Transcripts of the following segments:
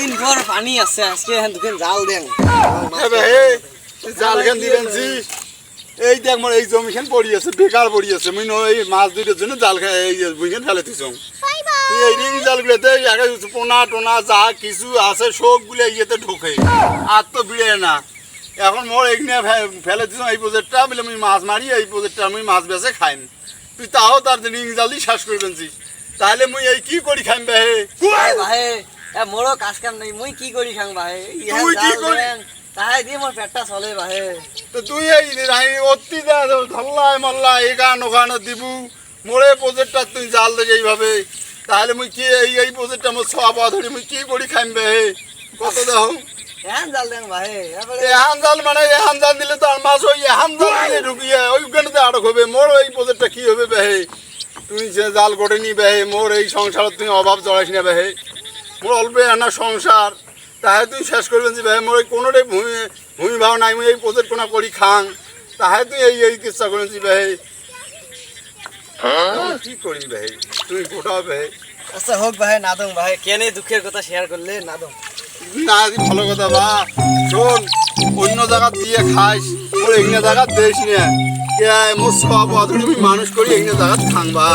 দিন পর পানি আছে আজকে দুখান জাল দেন জাল খান দিবেন জি এই দেখ মোর এই জমিখান পড়ি আছে বেকার পড়ি আছে মুই এই মাছ দুইটার জন্য জাল খাই এই বুইখান ফেলে দিছ এই রিং জালগুলোতে পোনা টোনা যা কিছু আছে সবগুলো ইয়েতে ঢোকে আর তো বিড়ে না এখন মোর এইখানে ফেলে দিছ এই প্রজেক্টটা বলে মুই মাছ মারি এই প্রজেক্টটা আমি মাছ বেচে খাইম তুই তাও তার রিং জাল দিয়ে শ্বাস করবেন জি তাহলে মুই এই কি করি খাইম বে ভাই মোরও কাজ কাম নেই মুই কি করি খাং ভাই তুই কি করি তাই দিয়ে মোর পেটটা চলে ভাই তো তুই এই অতি ধল্লায় মল্লা এগান ওখানে দিবু মোরে প্রজেক্টটা তুই জাল দে এইভাবে তাহলে মুই কি এই প্রজেক্টটা মোর সব ধরি মুই কি করি খাইম বে কত দেহ এহান জাল দেন ভাই এহান জাল মানে এহান জাল দিলে তো আর মাছ ওই এহান জাল দিলে ঢুকিয়ে ওইখানে আটক হবে মোর এই প্রজেক্টটা কি হবে বে তুই যে জাল গড়ে নি বে মোর এই সংসার তুই অভাব চড়াইস না বে মোর অল্প আনা সংসার তাহে তুই শেষ করবেন যে ভাই মোর কোনোটাই ভূমি ভাব নাই মুই এই প্রজেক্ট কোনা করি খাং তাহে তুই এই চেষ্টা করেছি ভাই কি করি ভাই তুই গোটা ভাই আচ্ছা হোক ভাই নাদং ভাই কেনে দুঃখের কথা শেয়ার করলে নাদং না ভালো কথা বা শোন অন্য জায়গা দিয়ে খাইস মোর এখানে জায়গা দেশ নিয়ে মোর সব অধরি মানুষ করি এখানে জায়গা খাং বা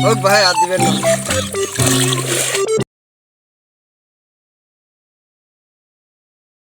হোক ভাই আর দিবেন না